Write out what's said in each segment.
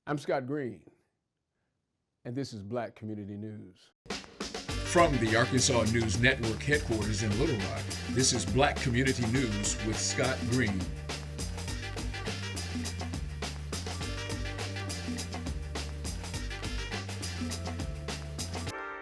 I'm Scott Green, and this is Black Community News. From the Arkansas News Network headquarters in Little Rock, this is Black Community News with Scott Green.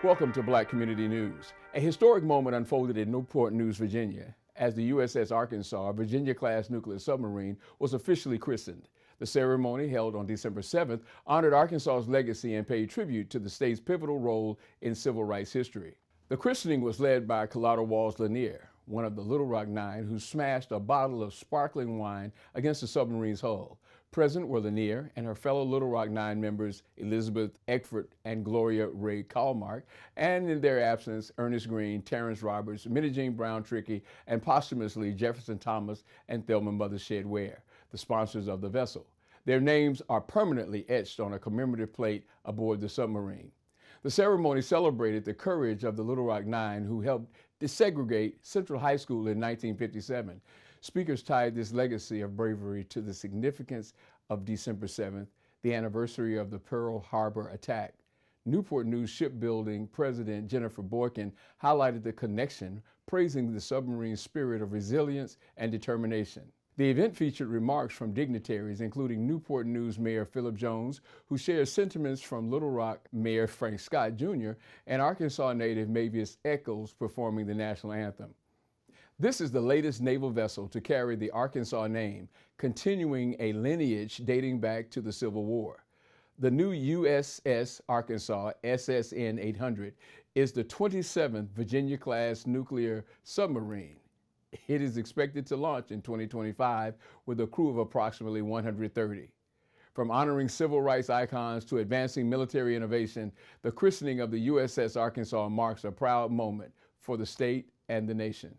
Welcome to Black Community News. A historic moment unfolded in Newport News, Virginia, as the USS Arkansas, a Virginia-class nuclear submarine, was officially christened. The ceremony, held on December 7th, honored Arkansas's legacy and paid tribute to the state's pivotal role in civil rights history. The christening was led by Collada Walls Lanier, one of the Little Rock Nine, who smashed a bottle of sparkling wine against the submarine's hull. Present were Lanier and her fellow Little Rock Nine members, Elizabeth Eckford and Gloria Ray Kalmark, and in their absence, Ernest Green, Terrence Roberts, Minnie Jean Brown Trickey, and posthumously Jefferson Thomas and Thelma Mothershed Ware, the sponsors of the vessel. Their names are permanently etched on a commemorative plate aboard the submarine. The ceremony celebrated the courage of the Little Rock Nine, who helped desegregate Central High School in 1957. Speakers tied this legacy of bravery to the significance of December 7th, the anniversary of the Pearl Harbor attack. Newport News Shipbuilding President Jennifer Boykin highlighted the connection, praising the submarine's spirit of resilience and determination. The event featured remarks from dignitaries, including Newport News Mayor Philip Jones, who shared sentiments from Little Rock Mayor Frank Scott Jr., and Arkansas native Mavis Eccles performing the national anthem. This is the latest naval vessel to carry the Arkansas name, continuing a lineage dating back to the Civil War. The new USS Arkansas SSN 800 is the 27th Virginia-class nuclear submarine. It is expected to launch in 2025 with a crew of approximately 130. From honoring civil rights icons to advancing military innovation, the christening of the USS Arkansas marks a proud moment for the state and the nation.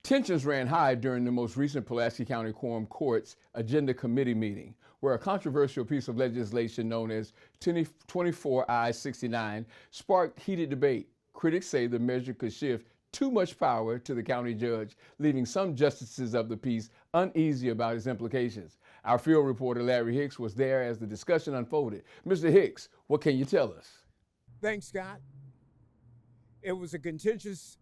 Tensions ran high during the most recent Pulaski County Quorum Court's Agenda Committee meeting, where a controversial piece of legislation known as 24 I-69 sparked heated debate. Critics say the measure could shift too much power to the county judge, leaving some justices of the peace uneasy about its implications. Our field reporter Larry Hicks was there as the discussion unfolded. Mr. Hicks, what can you tell us? Thanks, Scott. It was a contentious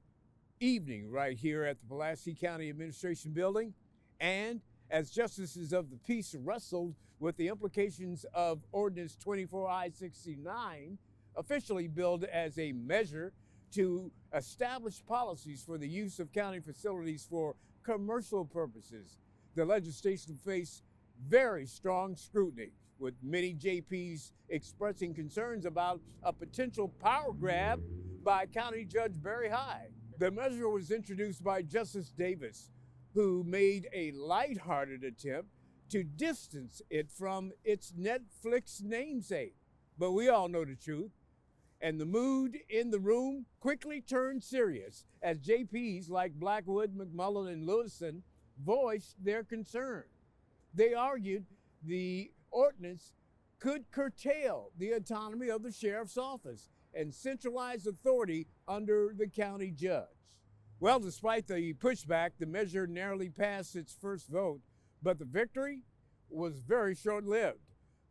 evening right here at the Pulaski County Administration Building, and as justices of the peace wrestled with the implications of Ordinance 24 I-69, officially billed as a measure to establish policies for the use of county facilities for commercial purposes. The legislation faced very strong scrutiny, with many JPs expressing concerns about a potential power grab by County Judge Barry Hyde. The measure was introduced by Justice Davis, who made a lighthearted attempt to distance it from its Netflix namesake. But we all know the truth. And the mood in the room quickly turned serious as JPs like Blackwood, McMullen, and Lewison voiced their concern. They argued the ordinance could curtail the autonomy of the sheriff's office and centralize authority under the county judge. Well, despite the pushback, the measure narrowly passed its first vote, but the victory was very short-lived.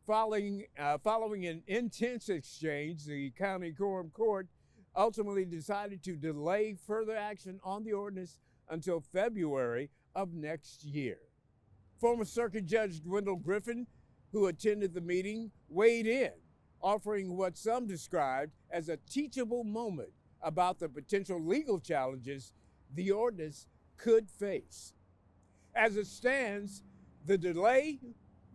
Following an intense exchange, the County Quorum Court ultimately decided to delay further action on the ordinance until February of next year. Former Circuit Judge Wendell Griffin, who attended the meeting, weighed in, offering what some described as a teachable moment about the potential legal challenges the ordinance could face. As it stands, the delay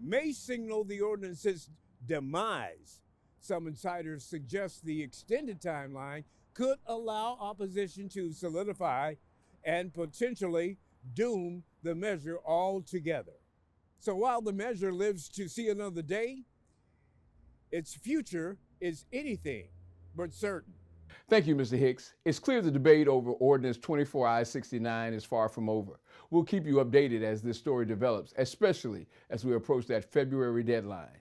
may signal the ordinance's demise. Some insiders suggest the extended timeline could allow opposition to solidify and potentially doom the measure altogether. So while the measure lives to see another day, its future is anything but certain. Thank you, Mr. Hicks. It's clear the debate over Ordinance 24 I-69 is far from over. We'll keep you updated as this story develops, especially as we approach that February deadline.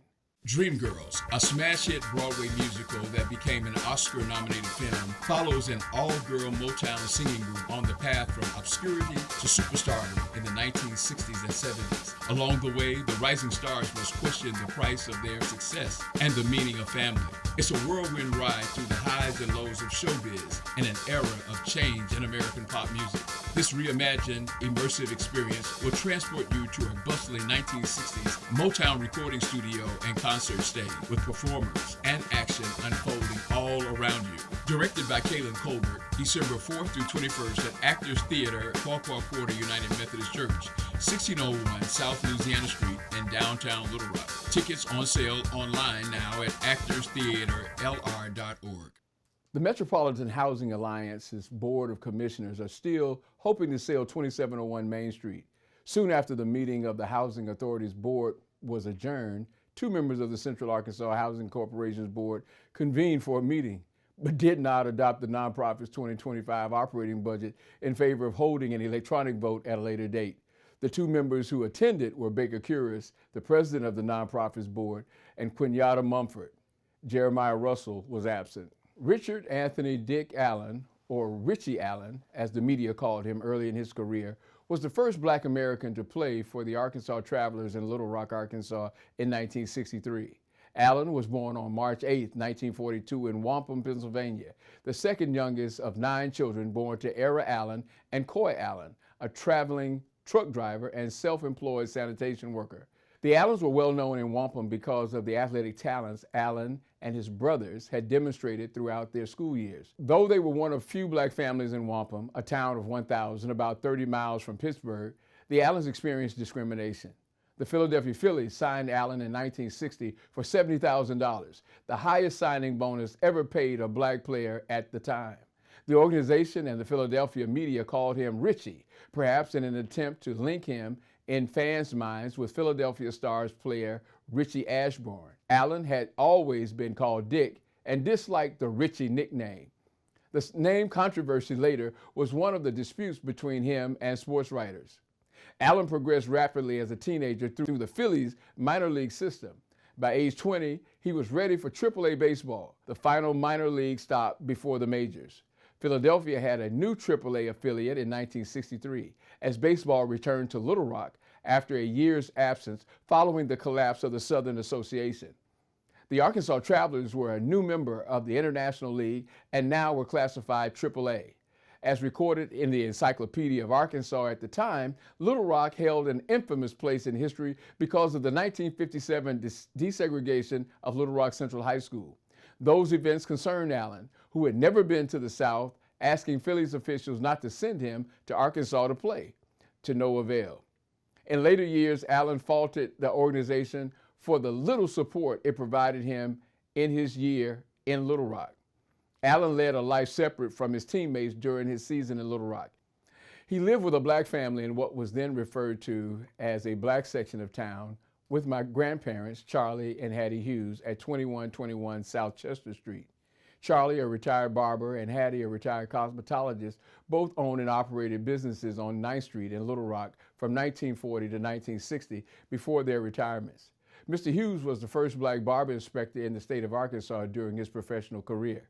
Dreamgirls, a smash hit Broadway musical that became an Oscar-nominated film, follows an all-girl Motown singing group on the path from obscurity to superstardom in the 1960s and 70s. Along the way, the rising stars must question the price of their success and the meaning of family. It's a whirlwind ride through the highs and lows of showbiz in an era of change in American pop music. This reimagined, immersive experience will transport you to a bustling 1960s Motown recording studio and concert stage with performers and action unfolding all around you. Directed by Kaylin Colbert, December 4th through 21st at Actors Theater, Quapaw Quarter United Methodist Church, 1601 South Louisiana Street in downtown Little Rock. Tickets on sale online now at actorstheaterlr.org. The Metropolitan Housing Alliance's Board of Commissioners are still hoping to sell 2701 Main Street. Soon after the meeting of the Housing Authority's board was adjourned, two members of the Central Arkansas Housing Corporation's board convened for a meeting, but did not adopt the nonprofit's 2025 operating budget in favor of holding an electronic vote at a later date. The two members who attended were Baker Curis, the president of the nonprofit's board, and Quinata Mumford. Jeremiah Russell was absent. Richard Anthony Dick Allen, or Richie Allen, as the media called him early in his career, was the first Black American to play for the Arkansas Travelers in Little Rock, Arkansas in 1963. Allen was born on March 8, 1942 in Wampum, Pennsylvania, the second youngest of 9 children born to Era Allen and Coy Allen, a traveling truck driver and self-employed sanitation worker. The Allens were well known in Wampum because of the athletic talents Allen and his brothers had demonstrated throughout their school years. Though they were one of few Black families in Wampum, a town of 1,000, about 30 miles from Pittsburgh, the Allens experienced discrimination. The Philadelphia Phillies signed Allen in 1960 for $70,000, the highest signing bonus ever paid a Black player at the time. The organization and the Philadelphia media called him Richie, perhaps in an attempt to link him in fans' minds with Philadelphia Stars player Richie Ashburn. Allen had always been called Dick and disliked the Richie nickname. The name controversy later was one of the disputes between him and sports writers. Allen progressed rapidly as a teenager through the Phillies minor league system. By age 20, he was ready for AAA baseball, the final minor league stop before the majors. Philadelphia had a new AAA affiliate in 1963 as baseball returned to Little Rock after a year's absence following the collapse of the Southern Association. The Arkansas Travelers were a new member of the International League and now were classified AAA. As recorded in the Encyclopedia of Arkansas at the time, Little Rock held an infamous place in history because of the 1957 desegregation of Little Rock Central High School. Those events concerned Allen, who had never been to the South, asking Phillies officials not to send him to Arkansas to play, to no avail. In later years, Allen faulted the organization for the little support it provided him in his year in Little Rock. Allen led a life separate from his teammates during his season in Little Rock. He lived with a Black family in what was then referred to as a Black section of town with my grandparents, Charlie and Hattie Hughes, at 2121 South Chester Street. Charlie, a retired barber, and Hattie, a retired cosmetologist, both owned and operated businesses on 9th Street in Little Rock from 1940 to 1960 before their retirements. Mr. Hughes was the first Black barber inspector in the state of Arkansas during his professional career.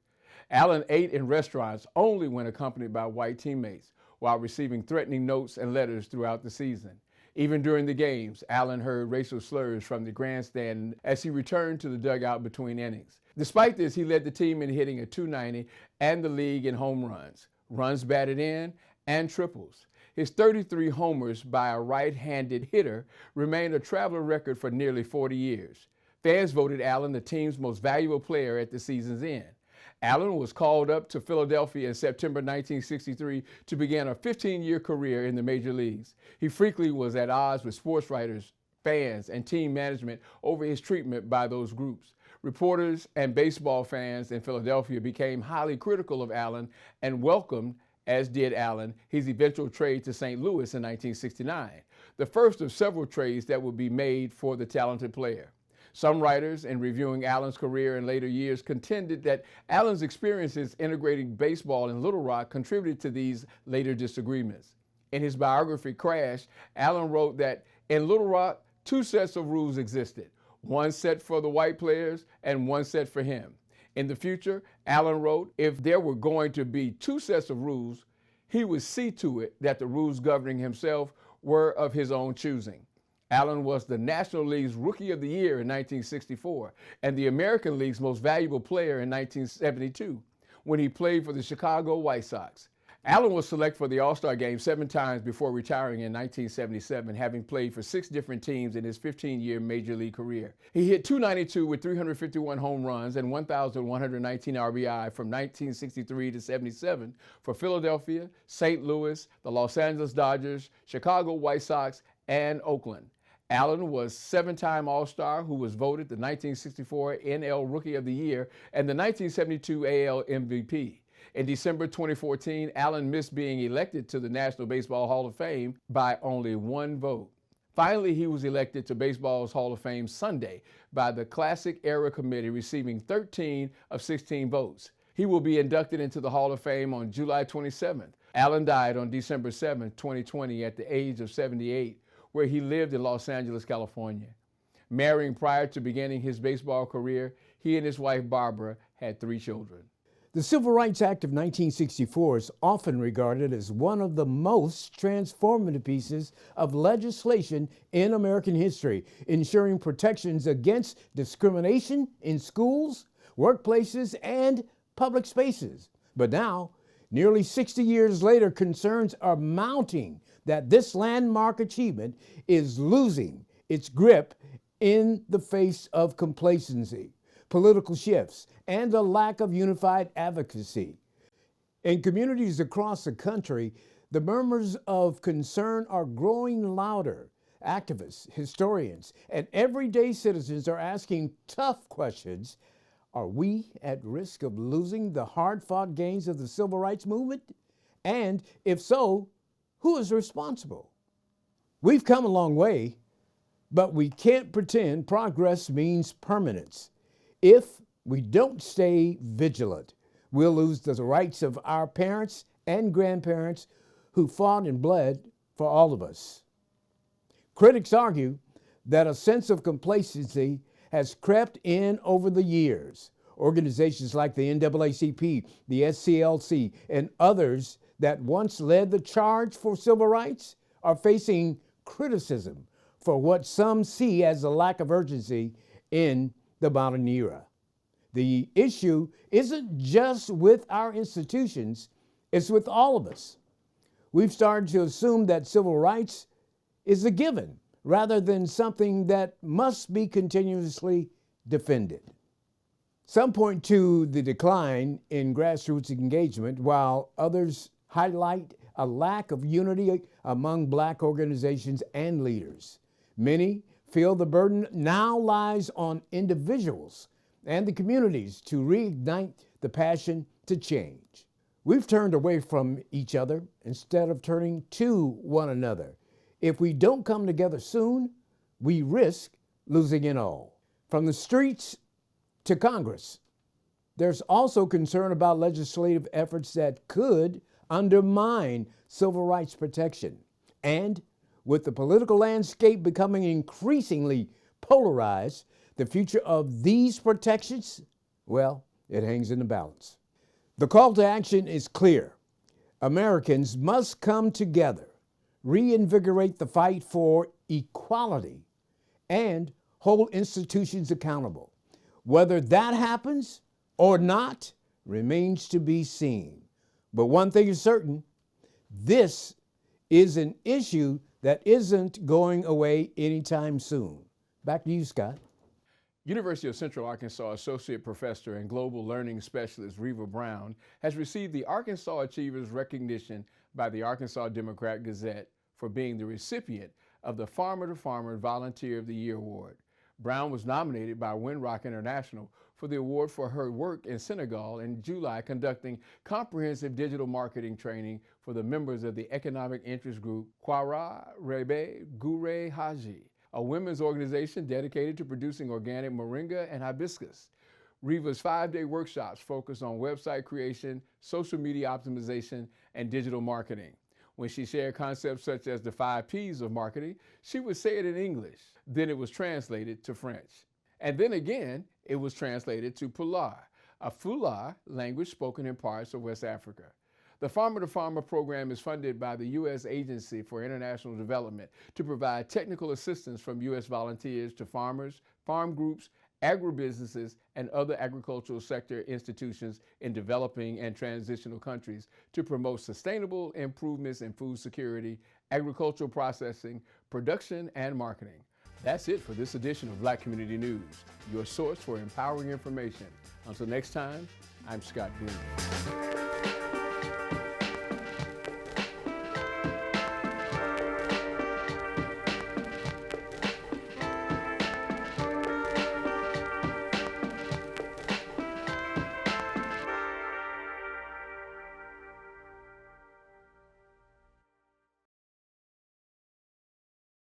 Allen ate in restaurants only when accompanied by white teammates, while receiving threatening notes and letters throughout the season. Even during the games, Allen heard racial slurs from the grandstand as he returned to the dugout between innings. Despite this, he led the team in hitting a .290 and the league in home runs, runs batted in, and triples. His 33 homers by a right-handed hitter remained a Traveler record for nearly 40 years. Fans voted Allen the team's most valuable player at the season's end. Allen was called up to Philadelphia in September 1963 to begin a 15-year career in the major leagues. He frequently was at odds with sports writers, fans, and team management over his treatment by those groups. Reporters and baseball fans in Philadelphia became highly critical of Allen and welcomed, as did Allen, his eventual trade to St. Louis in 1969, the first of several trades that would be made for the talented player. Some writers, in reviewing Allen's career in later years, contended that Allen's experiences integrating baseball in Little Rock contributed to these later disagreements. In his biography, Crash, Allen wrote that in Little Rock, two sets of rules existed. one set for the white players and one set for him. In the future, Allen wrote, if there were going to be two sets of rules, he would see to it that the rules governing himself were of his own choosing. Allen was the National League's Rookie of the Year in 1964 and the American League's Most Valuable Player in 1972 when he played for the Chicago White Sox. Allen was selected for the All-Star Game 7 times before retiring in 1977, having played for 6 different teams in his 15-year Major League career. He hit .292 with 351 home runs and 1,119 RBI from 1963 to 77 for Philadelphia, St. Louis, the Los Angeles Dodgers, Chicago White Sox, and Oakland. Allen was 7-time All-Star who was voted the 1964 NL Rookie of the Year and the 1972 AL MVP. In December 2014, Allen missed being elected to the National Baseball Hall of Fame by only 1 vote. Finally, he was elected to Baseball's Hall of Fame Sunday by the Classic Era Committee, receiving 13 of 16 votes. He will be inducted into the Hall of Fame on July 27th. Allen died on December 7, 2020 at the age of 78, where he lived in Los Angeles, California. Marrying prior to beginning his baseball career, he and his wife Barbara had 3 children. The Civil Rights Act of 1964 is often regarded as one of the most transformative pieces of legislation in American history, ensuring protections against discrimination in schools, workplaces, and public spaces. But now, nearly 60 years later, concerns are mounting that this landmark achievement is losing its grip in the face of complacency, political shifts, and a lack of unified advocacy. In communities across the country, the murmurs of concern are growing louder. Activists, historians, and everyday citizens are asking tough questions. Are we at risk of losing the hard-fought gains of the civil rights movement? And if so, who is responsible? We've come a long way, but we can't pretend progress means permanence. If we don't stay vigilant, we'll lose the rights of our parents and grandparents who fought and bled for all of us. Critics argue that a sense of complacency has crept in over the years. Organizations like the NAACP, the SCLC, and others that once led the charge for civil rights are facing criticism for what some see as a lack of urgency in the modern era. The issue isn't just with our institutions, it's with all of us. We've started to assume that civil rights is a given rather than something that must be continuously defended. Some point to the decline in grassroots engagement, while others highlight a lack of unity among Black organizations and leaders. Many feel the burden now lies on individuals and the communities to reignite the passion to change. We've turned away from each other instead of turning to one another. If we don't come together soon, we risk losing it all. From the streets to Congress, there's also concern about legislative efforts that could undermine civil rights protection. And with the political landscape becoming increasingly polarized, the future of these protections, well, it hangs in the balance. The call to action is clear. Americans must come together, reinvigorate the fight for equality, and hold institutions accountable. Whether that happens or not remains to be seen. But one thing is certain, this is an issue that isn't going away anytime soon. Back to you, Scott. University of Central Arkansas Associate Professor and Global Learning Specialist Reva Brown has received the Arkansas Achievers recognition by the Arkansas Democrat-Gazette for being the recipient of the Farmer to Farmer Volunteer of the Year Award. Brown was nominated by Windrock International for the award for her work in Senegal in July conducting comprehensive digital marketing training for the members of the economic interest group Kwara Rebe Gure Haji, a women's organization dedicated to producing organic moringa and hibiscus. Reva's 5-day workshops focus on website creation, social media optimization, and digital marketing. When she shared concepts such as the 5 P's of marketing, she would say it in English. Then it was translated to French. And then again, it was translated to Pular, a Fula language spoken in parts of West Africa. The Farmer to Farmer program is funded by the U.S. Agency for International Development to provide technical assistance from U.S. volunteers to farmers, farm groups, agribusinesses, and other agricultural sector institutions in developing and transitional countries to promote sustainable improvements in food security, agricultural processing, production, and marketing. That's it for this edition of Black Community News, your source for empowering information. Until next time, I'm Scott Green.